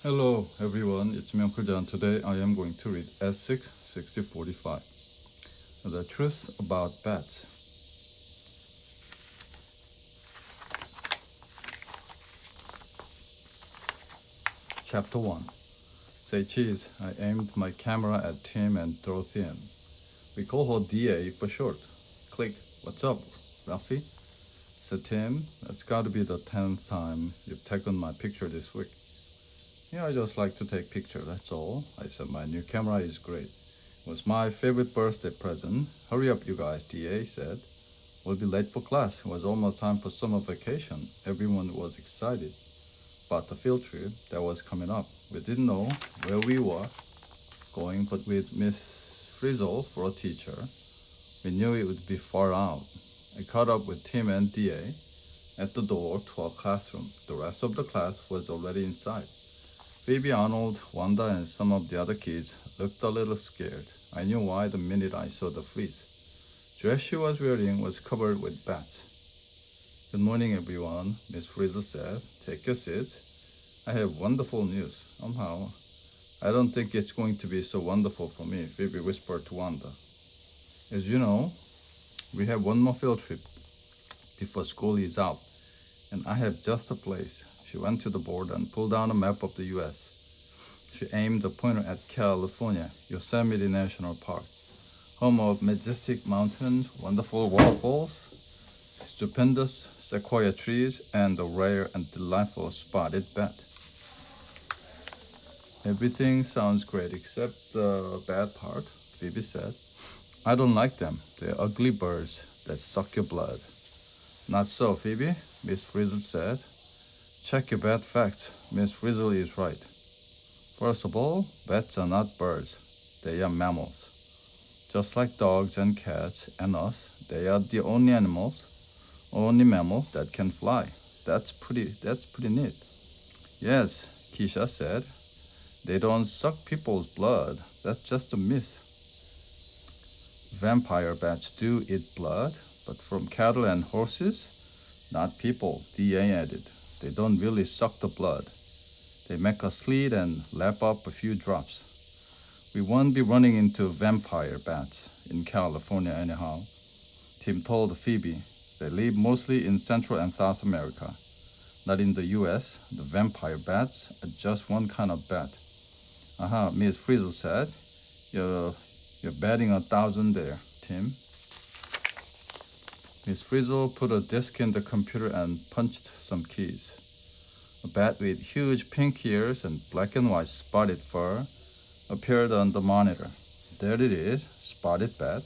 Hello everyone, it's me Uncle John. Today I am going to read S6 6045. The Truth About Bats. Chapter 1. Say cheese. I aimed my camera at Tim and Dorothy. We call her DA for short. Click. What's up, Ralphie? Said Tim. That's gotta be the 10th time you've taken my picture this week. Yeah, I just like to take pictures, that's all. I said my new camera is great. It was my favorite birthday present. Hurry up, you guys, DA said. We'll be late for class. It was almost time for summer vacation. Everyone was excited about the field trip that was coming up. We didn't know where we were going, but with Miss Frizzle for a teacher, we knew it would be far out. I caught up with Tim and DA at the door to our classroom. The rest of the class was already inside. Phoebe, Arnold, Wanda, and some of the other kids looked a little scared. I knew why the minute I saw the fleece. The dress she was wearing was covered with bats. Good morning, everyone, Miss Frizzle said. Take your seats. I have wonderful news. Somehow, I don't think it's going to be so wonderful for me, Phoebe whispered to Wanda. As you know, we have one more field trip before school is out, and I have just a place. She went to the board and pulled down a map of the US. She aimed the pointer at California, Yosemite National Park, home of majestic mountains, wonderful waterfalls, stupendous sequoia trees, and the rare and delightful spotted bat. Everything sounds great except the bad part, Phoebe said. I don't like them. They're ugly birds that suck your blood. Not so, Phoebe, Miss Frizzle said. Check your bat facts. Miss Frizzle is right. First of all, bats are not birds. They are mammals. Just like dogs and cats and us, they are the only mammals that can fly. That's pretty neat. Yes, Keisha said. They don't suck people's blood. That's just a myth. Vampire bats do eat blood, but from cattle and horses, not people, DA added. They don't really suck the blood. They make a slit and lap up a few drops. We won't be running into vampire bats in California anyhow. Tim told Phoebe. They live mostly in Central and South America. Not in the US. The vampire bats are just one kind of bat. Aha, Miss Frizzle said. You're betting 1,000 there, Tim. Miss Frizzle put a disk in the computer and punched some keys. A bat with huge pink ears and black and white spotted fur appeared on the monitor. There it is, spotted bat.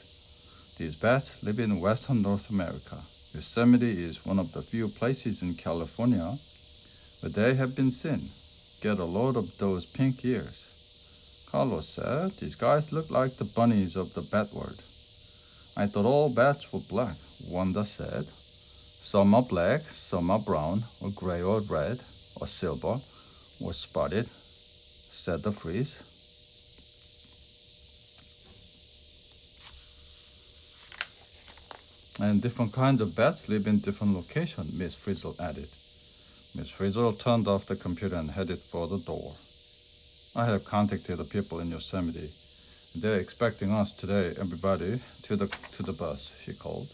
These bats live in western North America. Yosemite is one of the few places in California where they have been seen. Get a load of those pink ears. Carlos said, these guys look like the bunnies of the bat world. I thought all bats were black, Wanda said. Some are black, some are brown, or gray or red, or silver, or spotted, said the freeze. And different kinds of bats live in different locations, Miss Frizzle added. Miss Frizzle turned off the computer and headed for the door. I have contacted the people in Yosemite. They're expecting us today, everybody, to the bus, she called.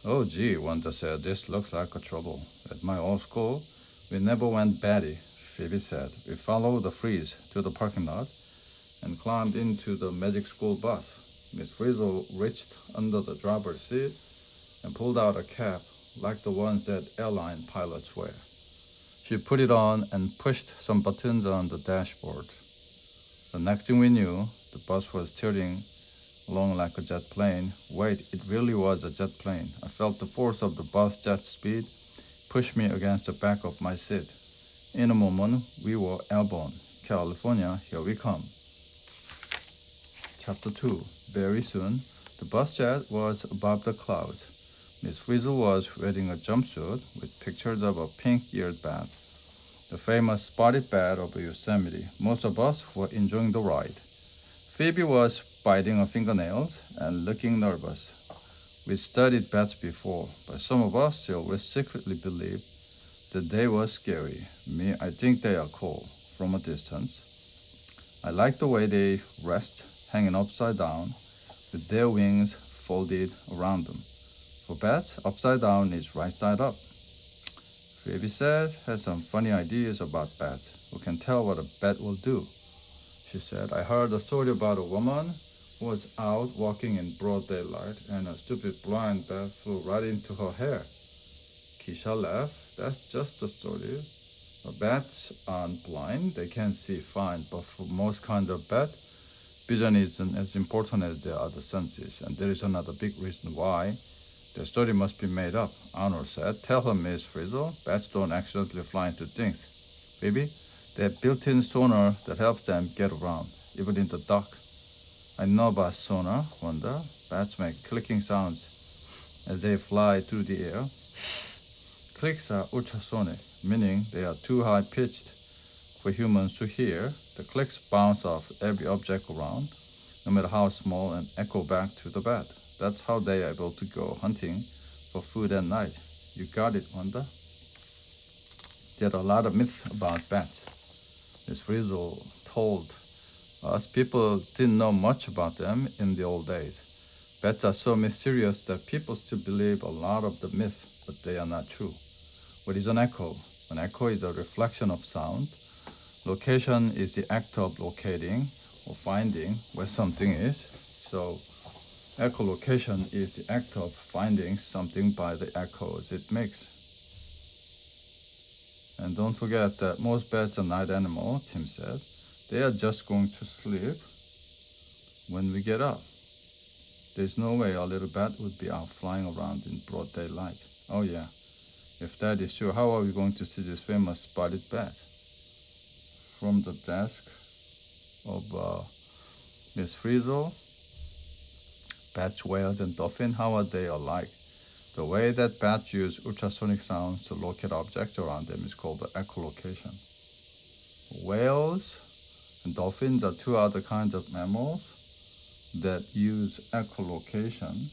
Oh gee, Wanda said, this looks like a trouble. At my old school, we never went batty, Phoebe said. We followed the freeze to the parking lot and climbed into the magic school bus. Miss Frizzle reached under the driver's seat and pulled out a cap like the ones that airline pilots wear. She put it on and pushed some buttons on the dashboard. The next thing we knew, the bus was tilting along like a jet plane. Wait, it really was a jet plane. I felt the force of the bus jet speed push me against the back of my seat. In a moment, we were airborne. California, here we come. Chapter 2. Very soon, the bus jet was above the clouds. Miss Frizzle was wearing a jumpsuit with pictures of a pink-eared bat, the famous spotted bat of Yosemite. Most of us were enjoying the ride. Phoebe was biting her fingernails and looking nervous. We studied bats before, but some of us still secretly believed that they were scary. Me, I think they are cool. from a distance. I like the way they rest, hanging upside down, with their wings folded around them. For bats, upside down is right side up. Phoebe said, has some funny ideas about bats. Who can tell what a bat will do? She said, I heard a story about a woman who was out walking in broad daylight and a stupid blind bat flew right into her hair. Keisha laughed. That's just a story. Bats aren't blind. They can see fine, but for most kinds of bat, vision isn't as important as their other senses. And there is another big reason why. The story must be made up, Arnold said. Tell her, Miss Frizzle, bats don't accidentally fly into things. Maybe they have built-in sonar that helps them get around, even in the dark. I know about sonar, Wanda. Bats make clicking sounds as they fly through the air. Clicks are ultrasonic, meaning they are too high-pitched for humans to hear. The clicks bounce off every object around, no matter how small, and echo back to the bat. That's how they are able to go hunting for food at night. You got it, Wanda. There are a lot of myths about bats. Miss Frizzle told us people didn't know much about them in the old days. Bats are so mysterious that people still believe a lot of the myths, but they are not true. What is an echo? An echo is a reflection of sound. Location is the act of locating or finding where something is. So echolocation is the act of finding something by the echoes it makes. And don't forget that most bats are night animals, Tim said. They are just going to sleep when we get up. There's no way a little bat would be out flying around in broad daylight. Oh yeah, if that is true, how are we going to see this famous spotted bat? From the desk of Miss Frizzle, bats, whales, and dolphins, how are they alike? The way that bats use ultrasonic sounds to locate objects around them is called the echolocation. Whales and dolphins are two other kinds of mammals that use echolocation.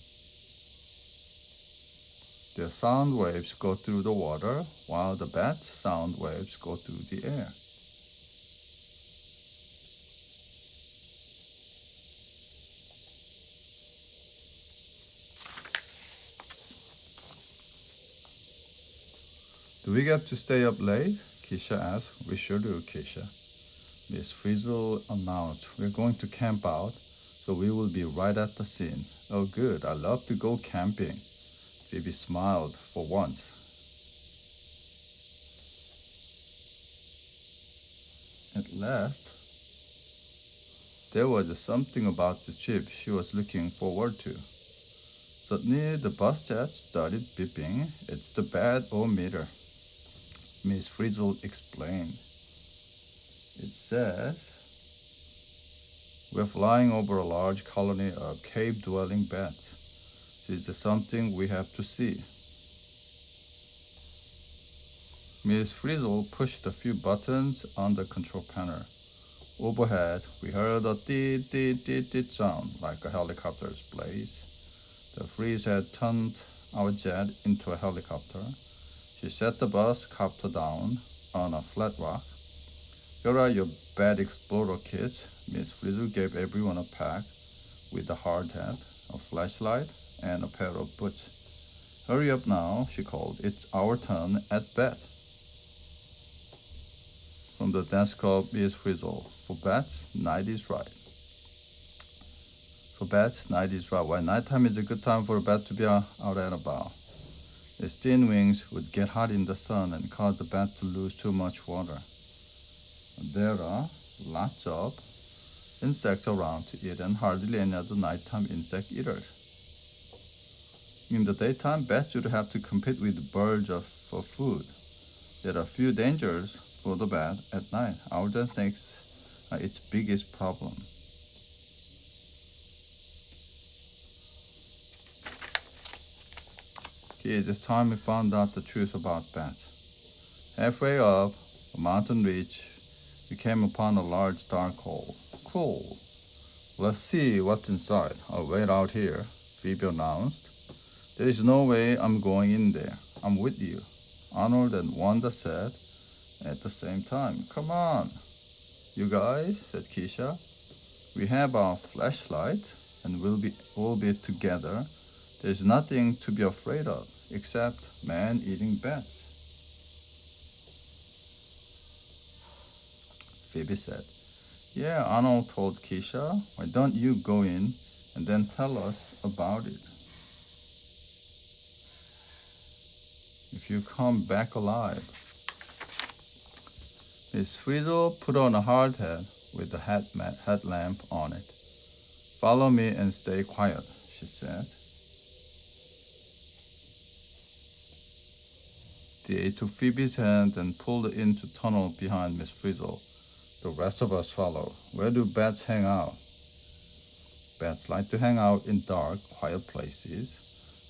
Their sound waves go through the water, while the bat's sound waves go through the air. Do we get to stay up late? Keisha asked. We sure do, Keisha. Miss Frizzle announced. We're going to camp out, so we will be right at the scene. Oh good, I love to go camping. Phoebe smiled for once. At last, there was something about the trip she was looking forward to. Suddenly, the bus jet started beeping. It's the bad-o-meter, Miss Frizzle explained. It says, we're flying over a large colony of cave-dwelling bats. This is something we have to see. Miss Frizzle pushed a few buttons on the control panel. Overhead, we heard a dee-dee-dee-dee sound like a helicopter's blaze. The freeze had turned our jet into a helicopter. She set the bus copter down on a flat rock. Here are your bat explorer kits. Miss Frizzle gave everyone a pack with a hard hat, a flashlight, and a pair of boots. Hurry up now, she called. It's our turn at bat. From the desk of Miss Frizzle. For bats, night is right. For bats, night is right. While nighttime is a good time for a bat to be out and about. Its thin wings would get hot in the sun and cause the bat to lose too much water. There are lots of insects around to eat and hardly any other nighttime insect eaters. In the daytime, bats would have to compete with birds for food. There are few dangers for the bat at night. Owls and snakes are its biggest problem. Kids, it's time we found out the truth about bats. Halfway up a mountain ridge, we came upon a large dark hole. Cool. Let's see what's inside. I'll wait out here, Phoebe announced. There is no way I'm going in there. I'm with you, Arnold and Wanda said at the same time. Come on. You guys, said Keisha, we have our flashlight and we'll be together. There's nothing to be afraid of except man eating bats. Phoebe said, yeah, Arnold told Keisha, why don't you go in and then tell us about it? If you come back alive. Miss Frizzle put on a hard hat with a headlamp on it. Follow me and stay quiet, she said. They took Phoebe's hand and pulled into tunnel behind Miss Frizzle. The rest of us followed. Where do bats hang out? Bats like to hang out in dark, quiet places.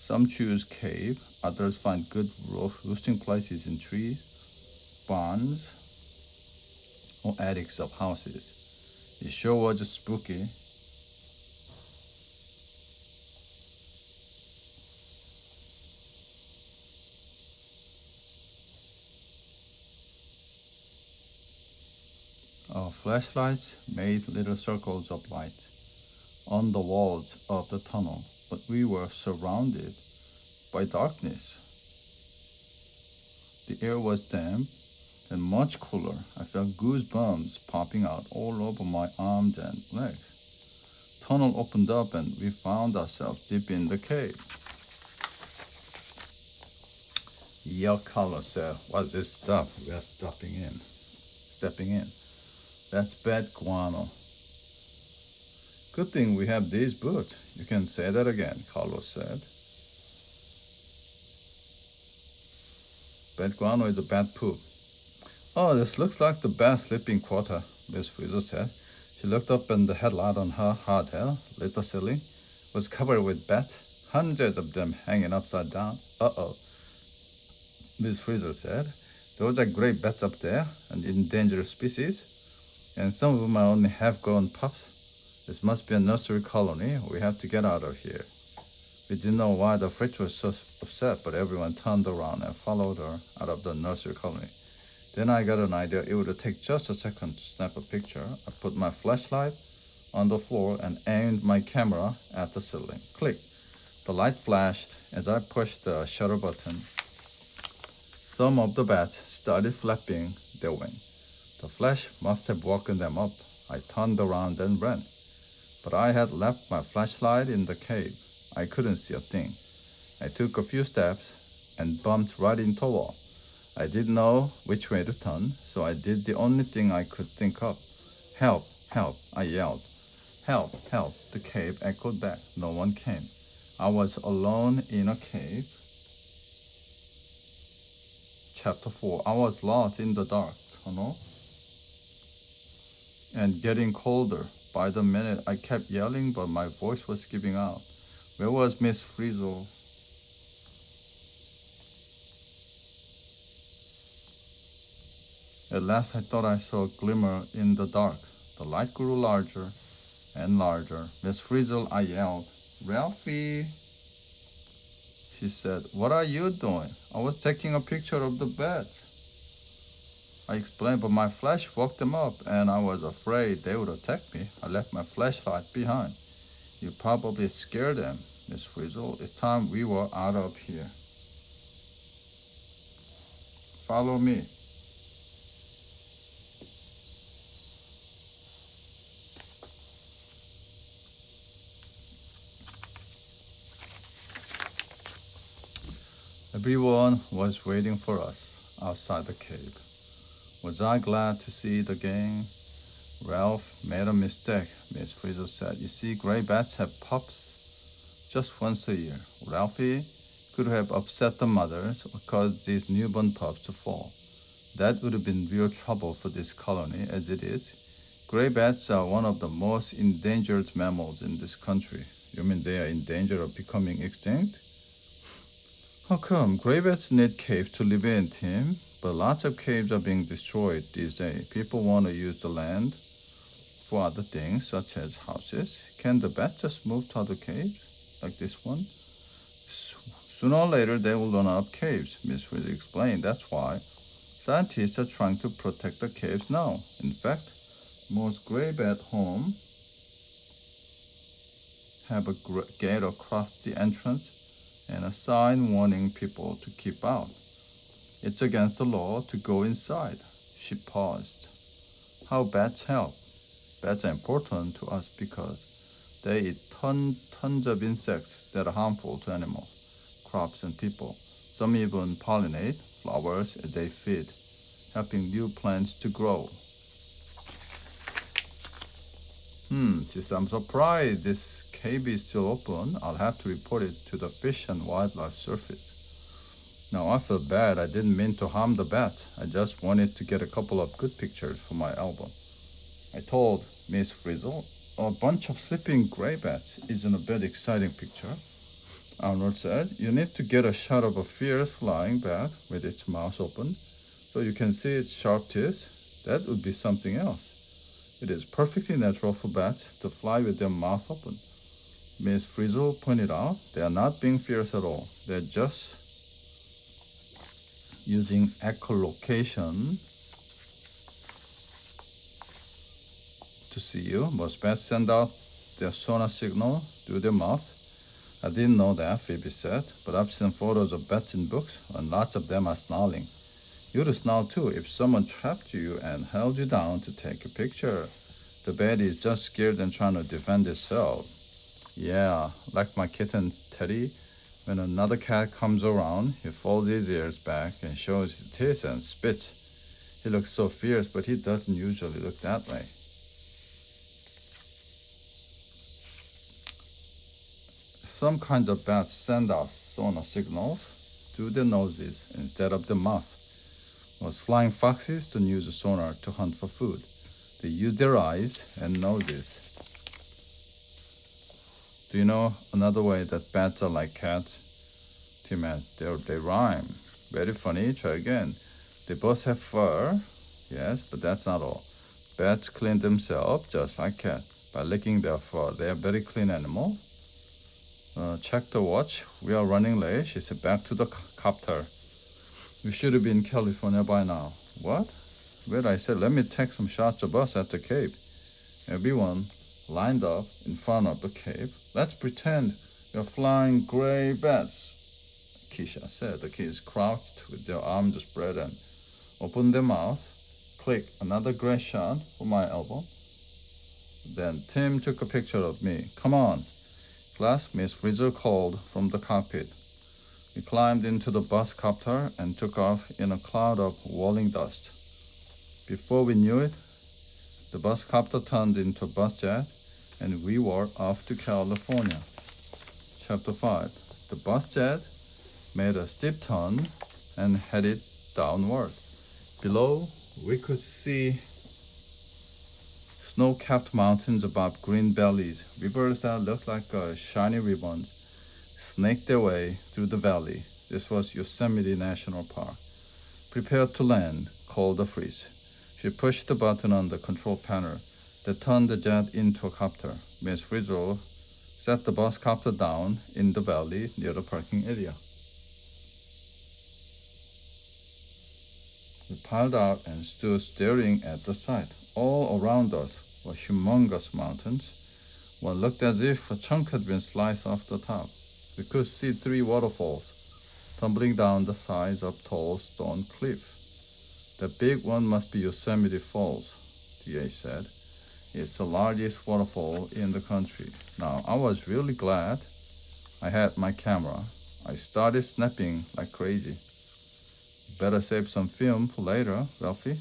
Some choose cave, others find good roosting places in trees, barns, or attics of houses. It sure was spooky. Our flashlights made little circles of light on the walls of the tunnel, but we were surrounded by darkness. The air was damp and much cooler. I felt goosebumps popping out all over my arms and legs. Tunnel opened up and we found ourselves deep in the cave. Yuck, Carlos said. What's this stuff we are stepping in? That's bad guano. Good thing we have these boots. You can say that again, Carlos said. Bad guano is a bad poop. Oh, this looks like the bat sleeping quarter, Miss Frizzle said. She looked up and the headlight on her hard hat, lit the ceiling, was covered with bats, hundreds of them hanging upside down. Uh-oh, Miss Frizzle said. Those are great bats up there, an endangered species. And some of them are only half-grown pups. This must be a nursery colony. We have to get out of here. We didn't know why the Fritz was so upset, but everyone turned around and followed her out of the nursery colony. Then I got an idea. It would take just a second to snap a picture. I put my flashlight on the floor and aimed my camera at the ceiling. Click. The light flashed as I pushed the shutter button. Some of the bats started flapping their wings. The flash must have woken them up. I turned around and ran. But I had left my flashlight in the cave. I couldn't see a thing. I took a few steps and bumped right into a wall. I didn't know which way to turn, so I did the only thing I could think of. Help, help, I yelled. Help, help, the cave echoed back. No one came. I was alone in a cave. Chapter 4. I was lost in the dark tunnel and getting colder. By the minute, I kept yelling, but my voice was giving out. Where was Miss Frizzle? At last I thought I saw a glimmer in the dark. The light grew larger and larger. Miss Frizzle, I yelled. Ralphie, she said, what are you doing? I was taking a picture of the bed. I explained, but my flash woke them up and I was afraid they would attack me. I left my flashlight behind. You probably scared them, Miss Frizzle. It's time we were out of here. Follow me. Everyone was waiting for us outside the cave. Was I glad to see the gang? Ralph made a mistake, Miss Frizzle said. You see, gray bats have pups just once a year. Ralphie could have upset the mothers or caused these newborn pups to fall. That would have been real trouble for this colony as it is. Gray bats are one of the most endangered mammals in this country. You mean they are in danger of becoming extinct? How come? Gray bats need caves to live in, Tim. But lots of caves are being destroyed these days. People want to use the land for other things, such as houses. Can the bats just move to other caves, like this one? Sooner or later, they will run out of caves, Miss Frizzle explained. That's why scientists are trying to protect the caves now. In fact, Most gray bat home have a gate across the entrance and a sign warning people to keep out. It's against the law to go inside. She paused. How bats help? Bats are important to us because they eat tons of insects that are harmful to animals, crops, and people. Some even pollinate flowers they feed, helping new plants to grow. She said, I'm surprised this cave is still open. I'll have to report it to the Fish and Wildlife Service. Now I feel bad. I didn't mean to harm the bats. I just wanted to get a couple of good pictures for my album. I told Miss Frizzle, a bunch of sleeping gray bats isn't a bad exciting picture. Arnold said, you need to get a shot of a fierce flying bat with its mouth open so you can see its sharp teeth. That would be something else. It is perfectly natural for bats to fly with their mouth open. Miss Frizzle pointed out they are not being fierce at all. They're just using echolocation to see you. Most bats send out their sonar signal through their mouth. I didn't know that, Phoebe said, but I've seen photos of bats in books, and lots of them are snarling. You'd snarl too if someone trapped you and held you down to take a picture. The bat is just scared and trying to defend itself. Yeah, like my kitten Teddy. When another cat comes around, he folds his ears back and shows his teeth and spits. He looks so fierce, but he doesn't usually look that way. Some kinds of bats send out sonar signals through their noses instead of their mouth. Most flying foxes don't use a sonar to hunt for food. They use their eyes and noses. Do you know another way that bats are like cats? Tim asked. They rhyme. Very funny. Try again. They both have fur. Yes, but that's not all. Bats clean themselves just like cats by licking their fur. They are very clean animal. Check the watch. We are running late. She said, back to the copter. We should have been in California by now. What? Well, I said, let me take some shots of us at the cave. Everyone lined up in front of the cave. Let's pretend we're flying gray bats, Keisha said. The kids crouched with their arms spread and opened their mouth. Click another gray shot for my album. Then Tim took a picture of me. Come on. Class, Miss Frizzle called from the cockpit. We climbed into the bus copter and took off in a cloud of whirling dust. Before we knew it, the bus copter turned into a bus jet and we were off to California. Chapter 5. The bus jet made a steep turn and headed downward. Below, we could see snow-capped mountains above green valleys. Rivers that looked like shiny ribbons snaked their way through the valley. This was Yosemite National Park. Prepare to land, called the Freeze. She pushed the button on the control panel that turned the jet into a copter. Miss Frizzle set the bus copter down in the valley near the parking area. We piled out and stood staring at the sight. All around us were humongous mountains. One looked as if a chunk had been sliced off the top. We could see 3 waterfalls tumbling down the sides of tall stone cliff. The big one must be Yosemite Falls, DA said. It's the largest waterfall in the country. Now, I was really glad I had my camera. I started snapping like crazy. Better save some film for later, Ralphie.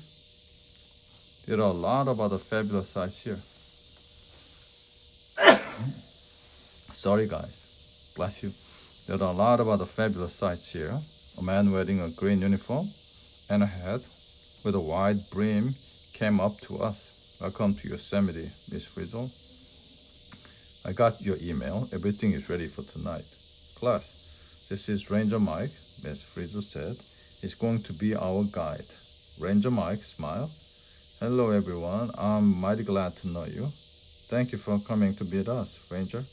There are a lot of other fabulous sights here. Sorry, guys. Bless you. There are a lot of other fabulous sights here. A man wearing a green uniform and a hat with a wide brim came up to us. Welcome to Yosemite, Miss Frizzle. I got your email. Everything is ready for tonight. Class, this is Ranger Mike, Miss Frizzle said. He's going to be our guide. Ranger Mike smiled. Hello, everyone. I'm mighty glad to know you. Thank you for coming to meet us, Ranger.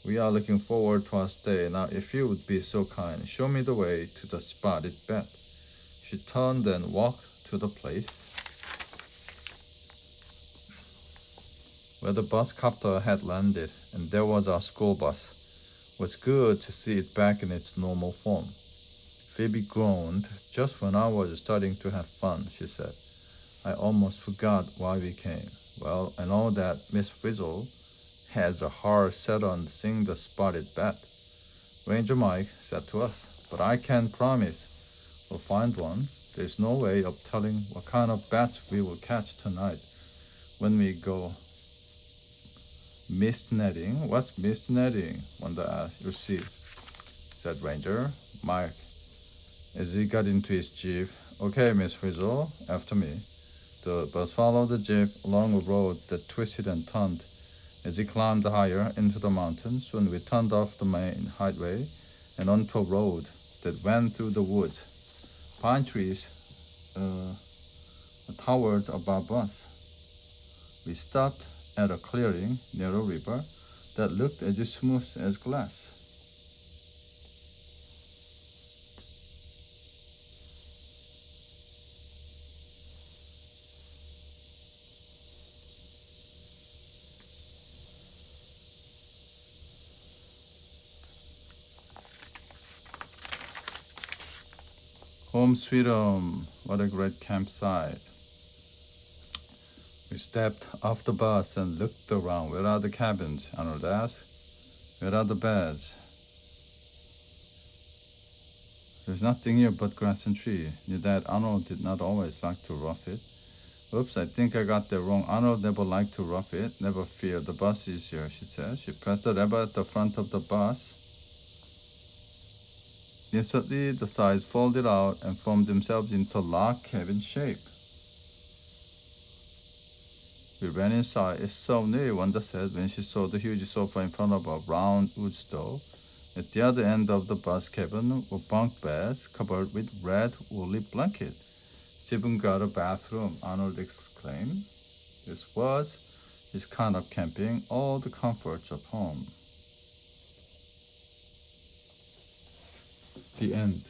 We are looking forward to our stay. Now, if you would be so kind, show me the way to the spotted bat. She turned and walked to the place where the bus copter had landed, and there was our school bus. It was good to see it back in its normal form. Phoebe groaned. Just when I was starting to have fun, she said. I almost forgot why we came. Well, I know that Miss Frizzle has a heart set on seeing the spotted bat, Ranger Mike said to us, but I can't promise we'll find one. There's no way of telling what kind of bats we will catch tonight when we go mist netting. What's mist netting? Wanda asked. You see, said Ranger Mike as he got into his jeep. Okay, Miss Frizzle, after me. The bus followed the jeep along a road that twisted and turned as he climbed higher into the mountains. When we turned off the main highway and onto a road that went through the woods, pine trees towered above us. We stopped at a clearing near a river that looked as smooth as glass. Home sweet home, what a great campsite. We stepped off the bus and looked around. Where are the cabins? Arnold asked. Where are the beds? There's nothing here but grass and tree. Knew that Arnold did not always like to rough it. Oops, I think I got that wrong. Arnold never liked to rough it. Never fear, the bus is here, she said. She pressed the lever at the front of the bus. Instantly, the sides folded out and formed themselves into log cabin shape. We ran inside. It's so neat, Wanda said when she saw the huge sofa in front of a round wood stove. At the other end of the bus cabin were bunk beds covered with red woolly blanket. It's even got a bathroom, Arnold exclaimed. This was his kind of camping, all the comforts of home. The end.